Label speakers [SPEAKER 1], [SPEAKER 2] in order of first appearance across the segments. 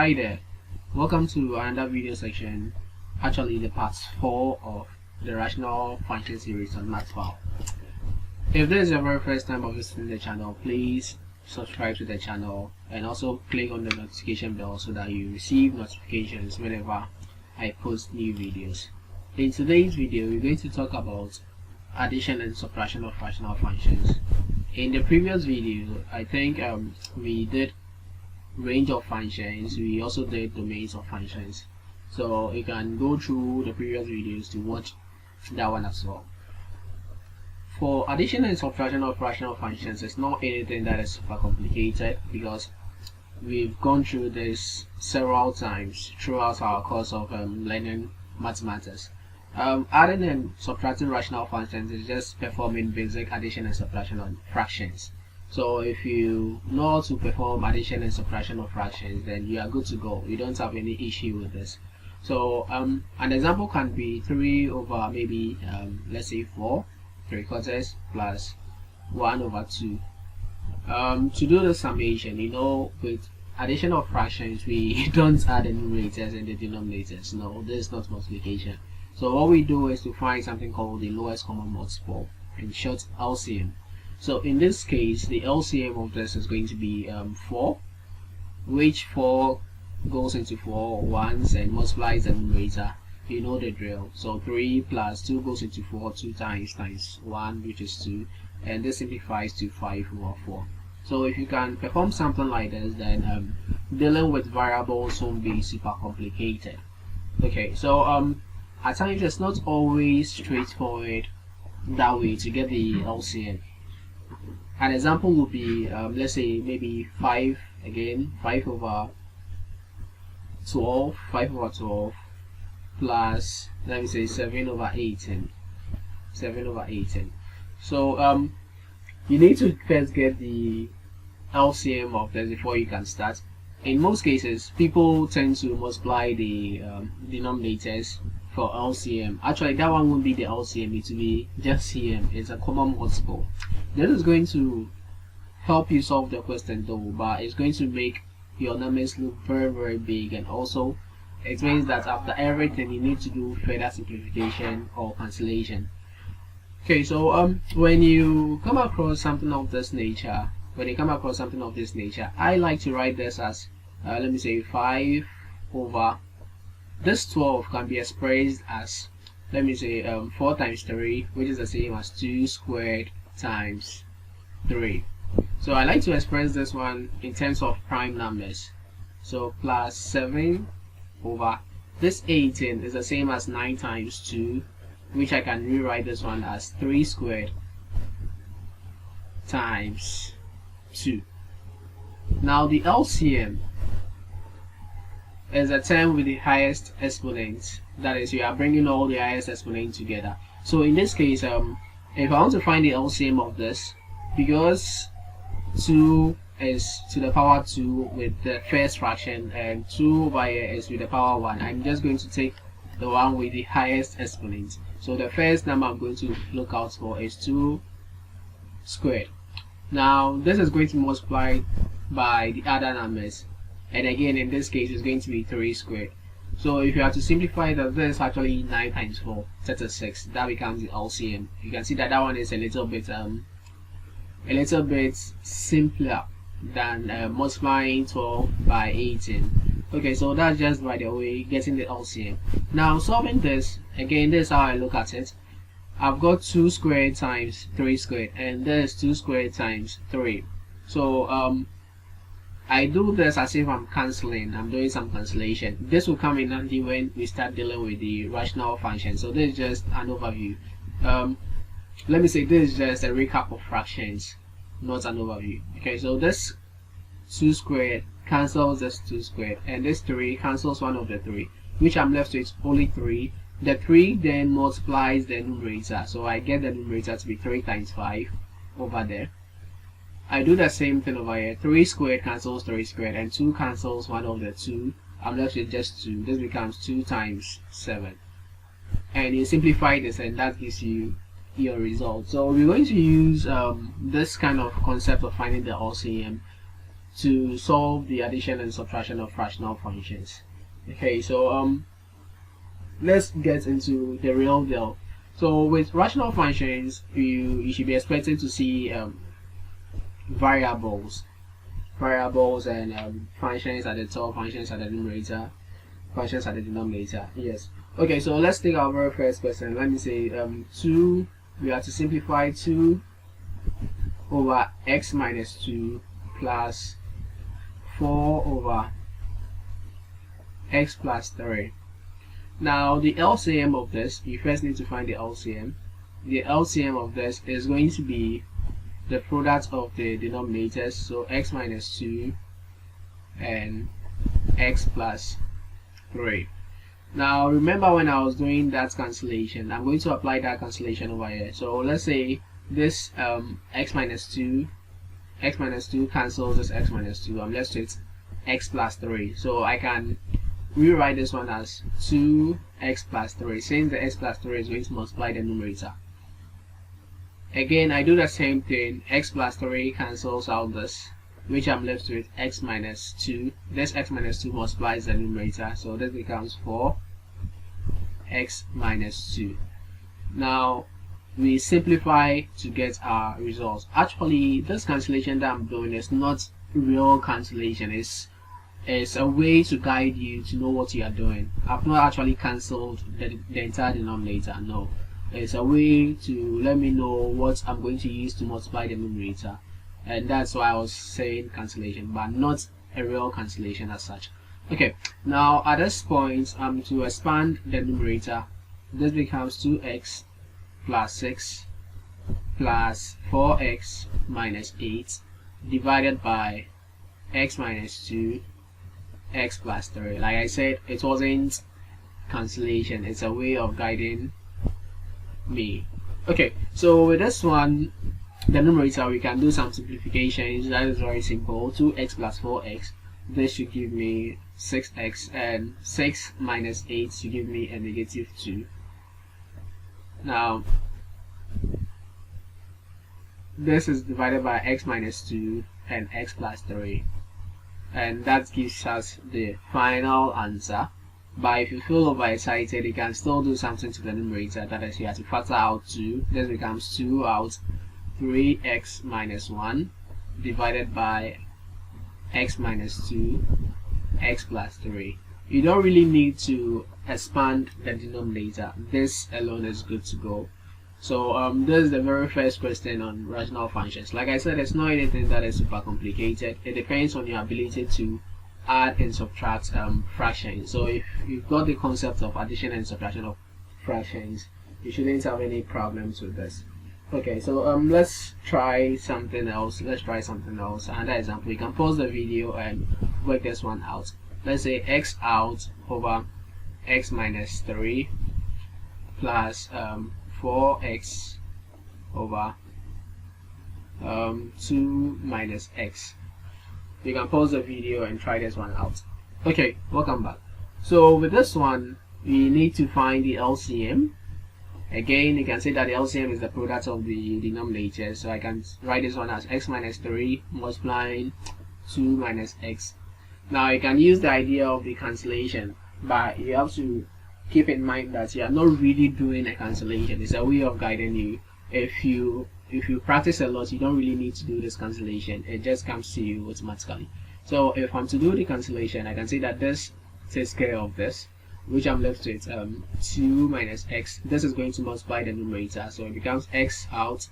[SPEAKER 1] Hi there, welcome to another video section, actually the part 4 of the rational function series on MathFile. If this is your very first time of visiting the channel, please subscribe to the channel and also click on the notification bell so that you receive notifications whenever I post new videos. In today's video, we're going to talk about addition and subtraction of rational functions. In the previous video, I think we did range of functions. We also did domains of functions, so you can go through the previous videos to watch that one as well. For addition and subtraction of rational functions, it's not anything that is super complicated because we've gone through this several times throughout our course of learning mathematics. Adding and subtracting rational functions is just performing basic addition and subtraction on fractions. So if you know how to perform addition and subtraction of fractions, then you are good to go. You don't have any issue with this. So an example can be 3 over maybe let's say 4 3/4 plus 1 over 2. To do the summation, with addition of fractions, we don't add the numerators and the denominators. No, this is not multiplication. So what we do is to find something called the lowest common multiple, in short LCM. So in this case, the LCM of this is going to be 4, which 4 goes into 4 once and multiplies the numerator. You know the drill. So 3 plus 2 goes into 4 2 times 1, which is 2, and this simplifies to 5 over 4. So if you can perform something like this, then dealing with variables won't be super complicated. Okay, so at times it's not always straightforward that way to get the LCM. An example would be let's say maybe 5 again, 5 over 12 plus, let me say 7 over 18. So you need to first get the LCM of this before you can start. In most cases, people tend to multiply the denominators for LCM. Actually, that one won't be the LCM, it will be just CM. It's a common multiple. This is going to help you solve the question though, but it's going to make your numbers look very, very big, and also it means that after everything you need to do further simplification or cancellation. Okay, so when you come across something of this nature, I like to write this as let me say 5 over this 12 can be expressed as, let me say 4 times 3, which is the same as 2 squared times 3. So I like to express this one in terms of prime numbers. So plus 7 over this 18 is the same as 9 times 2, which I can rewrite this one as 3 squared times 2. Now the LCM is a term with the highest exponent. That is, you are bringing all the highest exponents together. So in this case, if I want to find the LCM of this, because 2 is to the power 2 with the first fraction and 2 over here is with the power 1, I'm just going to take the one with the highest exponent. So the first number I'm going to look out for is 2 squared. Now this is going to multiply by the other numbers, and again in this case it's going to be 3 squared. So if you have to simplify that, this is actually 9 times 4, 36. That becomes the LCM. You can see that that one is a little bit simpler than multiplying 12 by 18. Okay, so that's just by the way getting the LCM. Now solving this, again, this is how I look at it. I've got 2 squared times 3 squared, and there's 2 squared times 3. So I do this as if I'm cancelling. I'm doing some cancellation. This will come in handy when we start dealing with the rational function. So this is just an overview. Let me say this is just a recap of fractions, not an overview. Okay, so this 2 squared cancels this 2 squared, and this 3 cancels one of the 3, which I'm left with only 3. The 3 then multiplies the numerator, so I get the numerator to be 3 times 5 over there. I do the same thing over here. 3 squared cancels 3 squared, and 2 cancels one of the 2. I'm left with just 2. This becomes 2 times 7, and you simplify this, and that gives you your result. So we're going to use this kind of concept of finding the LCM to solve the addition and subtraction of rational functions. Okay, so let's get into the real deal. So with rational functions, you should be expected to see variables and functions at the top, functions at the numerator, functions at the denominator. Yes. Okay, so let's take our very first question. Let me say 2, we have to simplify 2 over x minus 2 plus 4 over x plus 3. Now the LCM of this, you first need to find the LCM. The LCM of this is going to be the product of the denominators, so x minus 2 and x plus 3. Now remember, when I was doing that cancellation, I'm going to apply that cancellation over here. So let's say this x minus 2 cancels this x minus 2. I'm left with x plus 3. So I can rewrite this one as 2x plus 3, since the x plus 3 is going to multiply the numerator. Again, I do the same thing. X plus 3 cancels out this, which I'm left with x minus 2. This x minus 2 multiplies the numerator, so this becomes 4x minus 2. Now we simplify to get our results. Actually, this cancellation that I'm doing is not real cancellation. It's a way to guide you to know what you are doing. I've not actually cancelled the entire denominator, no. It's a way to let me know what I'm going to use to multiply the numerator, and that's why I was saying cancellation, but not a real cancellation as such. Okay, now at this point, to expand the numerator, this becomes 2x plus 6 plus 4x minus 8 divided by x minus 2 x plus 3. Like I said, it wasn't cancellation, it's a way of guiding me. Okay, so with this one, the numerator, we can do some simplifications. That is very simple. 2x plus 4x, this should give me 6x, and 6 minus 8 should give me a negative 2. Now this is divided by x minus 2 and x plus 3, and that gives us the final answer. But if you feel overexcited, you can still do something to the numerator. That is, you have to factor out 2. This becomes 2 out 3x minus 1 divided by x minus 2 x plus 3. You don't really need to expand the denominator. This alone is good to go. So this is the very first question on rational functions. Like I said, it's not anything that is super complicated. It depends on your ability to add and subtract fractions. So if you've got the concept of addition and subtraction of fractions, you shouldn't have any problems with this. Okay, so let's try something else. Another example. You can pause the video and work this one out. Let's say x out over x minus 3 plus 4x over 2 minus x. You can pause the video and try this one out. Okay, welcome back. So with this one, we need to find the LCM. Again, you can say that the LCM is the product of the denominator. So I can write this one as x minus 3 multiplying 2 minus x. Now you can use the idea of the cancellation, but you have to keep in mind that you are not really doing a cancellation. It's a way of guiding you. If you practice a lot, you don't really need to do this cancellation. It just comes to you automatically. So if I'm to do the cancellation, I can say that this takes care of this, which I'm left with 2 minus x. This is going to multiply the numerator, so it becomes x out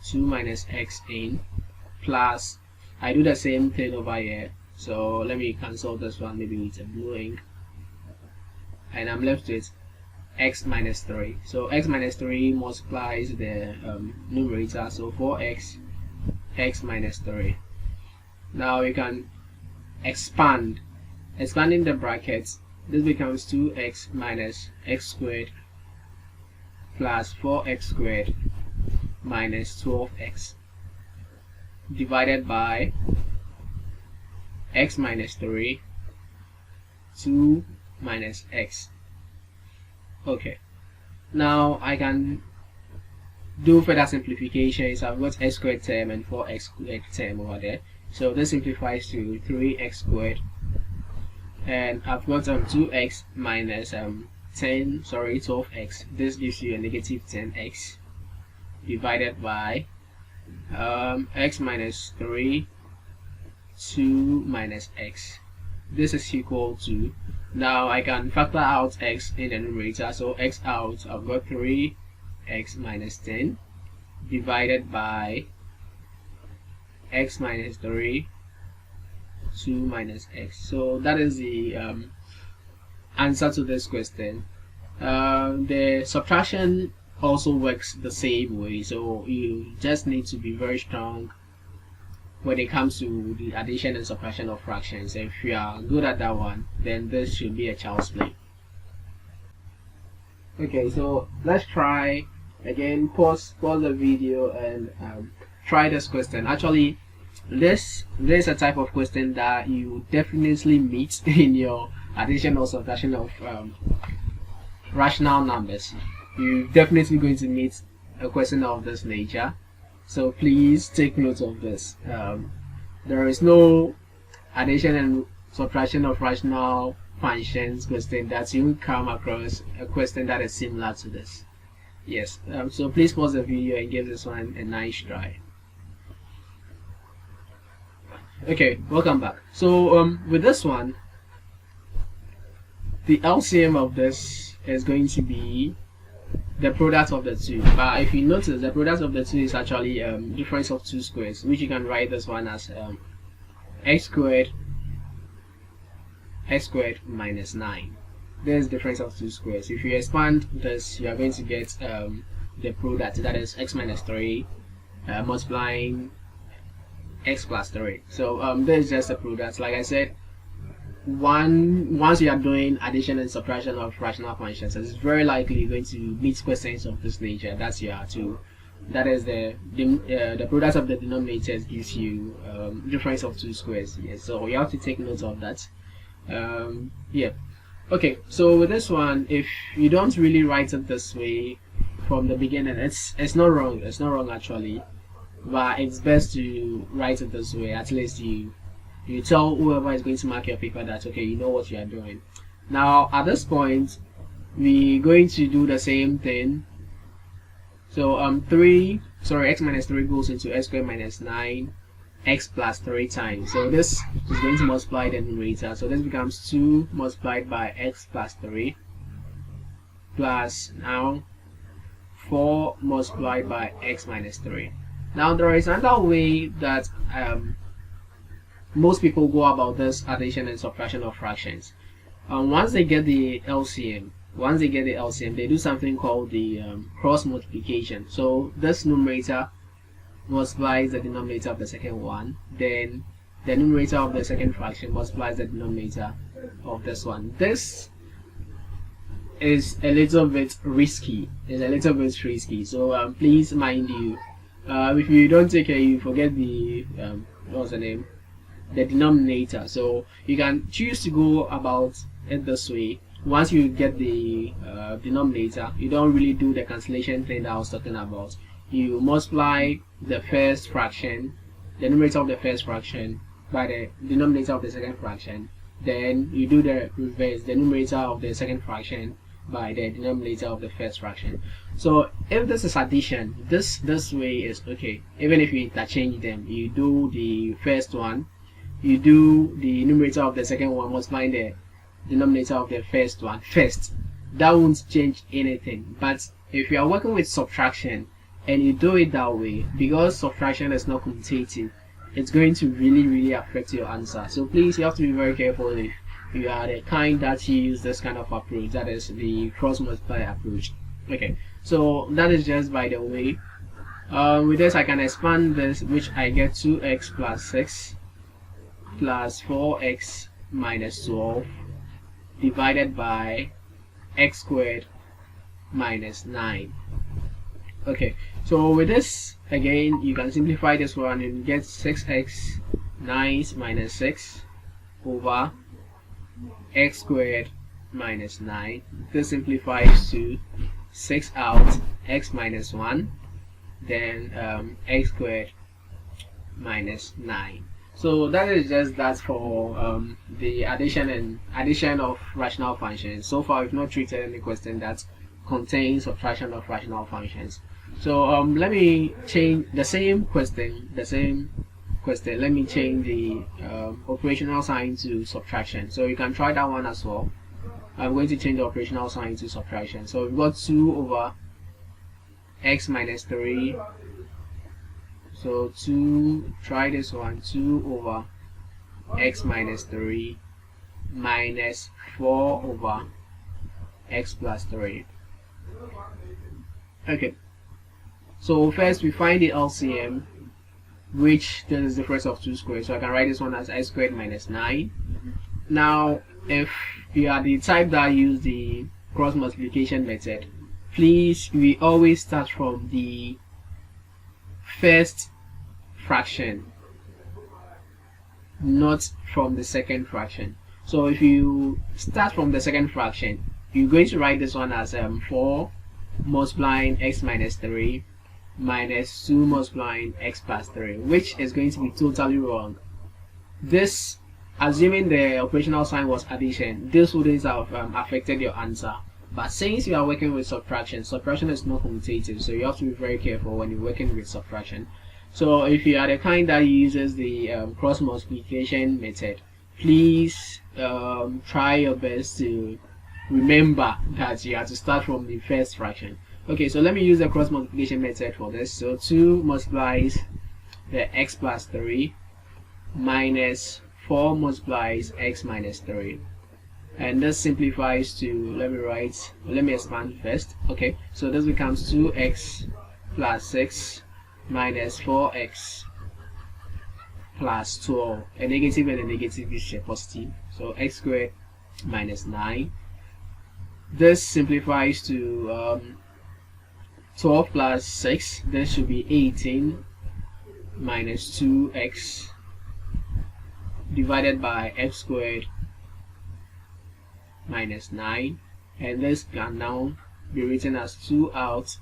[SPEAKER 1] 2 minus x in plus, I do the same thing over here. So let me cancel this one maybe with a blue ink, and I'm left with x minus 3. So x minus 3 multiplies the numerator, so 4x x minus 3. Now we can expanding the brackets. This becomes 2x minus x squared plus 4x squared minus 12x divided by x minus 3, 2 minus x. Okay, now I can do further simplifications. I've got x squared term and 4x squared term over there. So this simplifies to 3x squared, and I've got 2x minus 12x. This gives you a negative 10x divided by x minus 3, 2 minus x. This is equal to, now I can factor out x in the numerator, so x out, I've got 3x minus 10 divided by x minus 3, 2 minus x. So that is the answer to this question. The subtraction also works the same way, so you just need to be very strong when it comes to the addition and subtraction of fractions. If you are good at that one, then this should be a child's play. Okay, so let's try again. Pause the video and try this question. Actually, this is a type of question that you definitely meet in your addition or subtraction of rational numbers. You're definitely going to meet a question of this nature, so please take note of this. There is no addition and subtraction of rational functions question that you come across a question that is similar to this. Yes, so please pause the video and give this one a nice try. Okay, welcome back. So with this one, the LCM of this is going to be the product of the two. But if you notice, the product of the two is actually difference of two squares, which you can write this one as x squared minus 9. There's difference of two squares. If you expand this, you are going to get the product, that is x minus 3 multiplying x plus 3. So this is just a product. Like I said, once you are doing addition and subtraction of rational functions, it's very likely going to meet questions of this nature. That's your two. That is the product of the denominators gives you difference of two squares. Yes, so you have to take note of that. Yeah. Okay, so with this one, if you don't really write it this way from the beginning, it's not wrong. It's not wrong actually, but it's best to write it this way. At least you tell whoever is going to mark your paper that, okay, you know what you are doing. Now at this point, we're going to do the same thing. So x minus 3 goes into x squared minus 9 x plus 3 times. So this is going to multiply the numerator. So this becomes 2 multiplied by x plus 3 plus now 4 multiplied by x minus 3. Now there is another way that most people go about this addition and subtraction of fractions. Once they get the LCM, they do something called the cross multiplication. So this numerator multiplies the denominator of the second one, then the numerator of the second fraction multiplies the denominator of this one. This is a little bit risky. So please mind you, if you don't take care, you forget the what's the name, the denominator. So you can choose to go about it this way. Once you get the denominator, you don't really do the cancellation thing that I was talking about. You multiply the first fraction, the numerator of the first fraction, by the denominator of the second fraction. Then you do the reverse, the numerator of the second fraction by the denominator of the first fraction. So if this is addition, this way is okay. Even if you interchange them, you do the first one, you do the numerator of the second one multiplying the denominator of the first one first. That won't change anything. But if you are working with subtraction and you do it that way, because subtraction is not commutative, it's going to really affect your answer. So please, you have to be very careful if you are the kind that use this kind of approach, that is the cross multiply approach. Okay, so that is just by the way. With this I can expand this, which I get 2x plus 6 plus 4x minus 12 divided by x squared minus 9. Okay, so with this again, you can simplify this one and get 6x 9 minus 6 over x squared minus 9. This simplifies to 6 out, x minus 1, then x squared minus 9. So that is just that for the addition of rational functions. So far we've not treated any question that contains subtraction of rational functions. So let me change the same question. Let me change the operational sign to subtraction. So you can try that one as well. I'm going to change the operational sign to subtraction. So we've got 2 over x minus 3. So try this one, 2 over x minus 3 minus 4 over x plus 3. Okay, so first we find the LCM, which this is the difference of 2 squared. So I can write this one as x squared minus 9. Now if you are the type that use the cross multiplication method, please, we always start from the first fraction, not from the second fraction. So if you start from the second fraction, you're going to write this one as 4 multiplying x minus 3 minus 2 multiplying x plus 3, which is going to be totally wrong. This, assuming the operational sign was addition, this wouldn't have affected your answer. But since you are working with subtraction, subtraction is not commutative, so you have to be very careful when you're working with subtraction. So if you are the kind that uses the cross multiplication method, please try your best to remember that you have to start from the first fraction. Okay, so let me use the cross multiplication method for this. So 2 multiplies the x plus 3 minus 4 multiplies x minus 3. And this simplifies to, let me expand first. Okay, so this becomes 2x plus 6 minus 4x plus 12. A negative and a negative is a positive. So x squared minus 9. This simplifies to 12 plus 6. This should be 18 minus 2x divided by x squared minus 9, and this can now be written as 2 out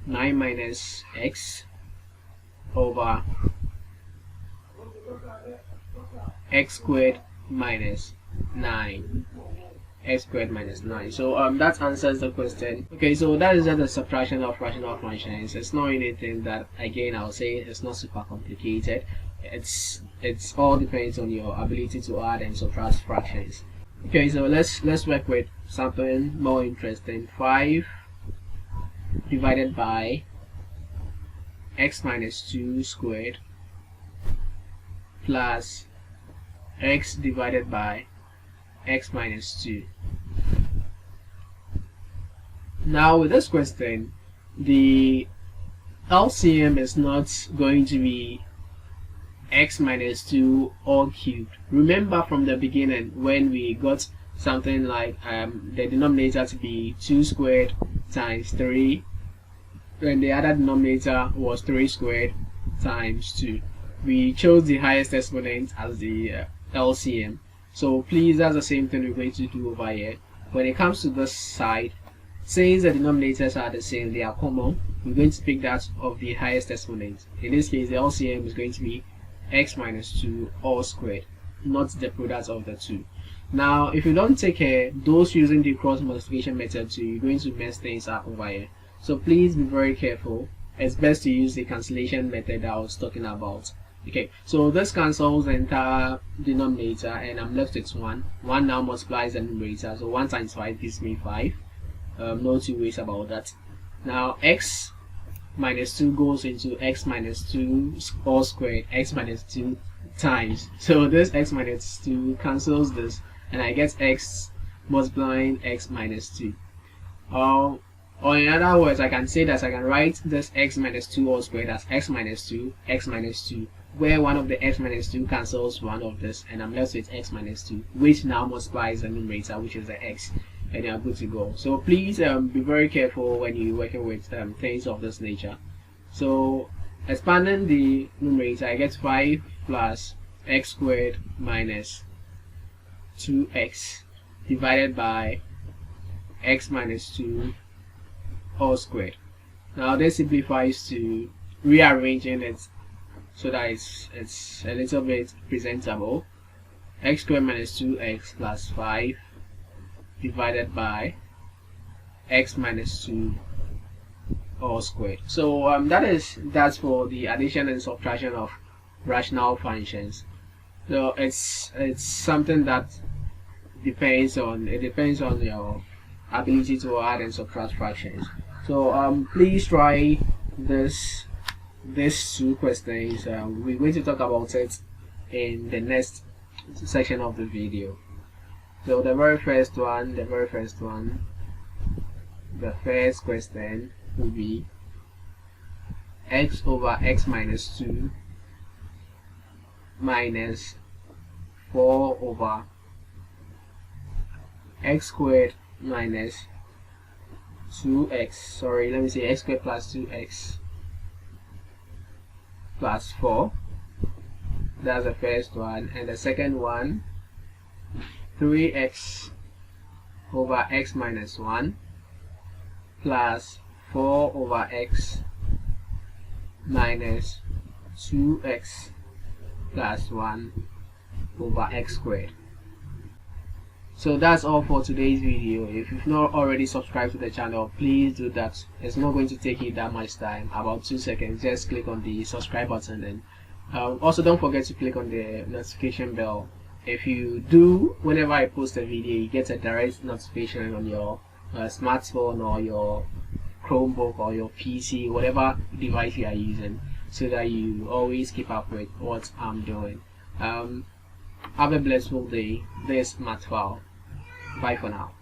[SPEAKER 1] 9 minus x over x squared minus 9. X squared minus 9. So that answers the question. Okay, so that is just the subtraction of rational functions. It's not anything that, again, I'll say it's not super complicated. It's all depends on your ability to add and subtract fractions. Okay, so let's work with something more interesting. 5 divided by x minus 2 squared plus x divided by x minus 2. Now with this question, the LCM is not going to be x minus 2 all cubed. Remember from the beginning when we got something like the denominator to be 2 squared times 3, and the other denominator was 3 squared times 2. We chose the highest exponent as the LCM. So please, that's the same thing we're going to do over here. When it comes to this side, since the denominators are the same, they are common, we're going to pick that of the highest exponent. In this case, the LCM is going to be x minus 2 all squared, not the product of the two. Now, if you don't take care, those using the cross multiplication method too, you're going to mess things up over here. So please be very careful. It's best to use the cancellation method that I was talking about. Okay, so this cancels the entire denominator and I'm left with 1. 1 now multiplies the numerator, so 1 times 5 gives me 5. No two ways about that. Now x minus 2 goes into x minus 2 all squared, x minus 2 times. So this x minus 2 cancels this and I get x multiplying x minus 2. Or in other words, I can say that I can write this x minus 2 all squared as x minus 2, where one of the x minus 2 cancels one of this and I'm left with x minus 2, which now multiplies the numerator, which is the x, and you're good to go. So please be very careful when you're working with things of this nature. So expanding the numerator, I get 5 plus x squared minus 2x divided by x minus 2 all squared. Now this simplifies to rearranging it so that it's a little bit presentable. X squared minus 2x plus 5 divided by x minus 2 all squared. So that's for the addition and subtraction of rational functions. So it's something that depends on your ability to add and subtract fractions. So please try these two questions. We're going to talk about it in the next section of the video. So the first question will be x over x minus 2 minus 4 over x squared minus 2x, sorry, let me say x squared plus 2x plus 4. That's the first one. And the second one, 3x over x minus 1 plus 4 over x minus 2x plus 1 over x squared. So that's all for today's video. If you've not already subscribed to the channel, please do that. It's not going to take you that much time, about 2 seconds. Just click on the subscribe button, and also don't forget to click on the notification bell. If you do, whenever I post a video, you get a direct notification on your smartphone or your Chromebook or your PC, whatever device you are using, so that you always keep up with what I'm doing. Have a blissful day. This is Matt. Bye for now.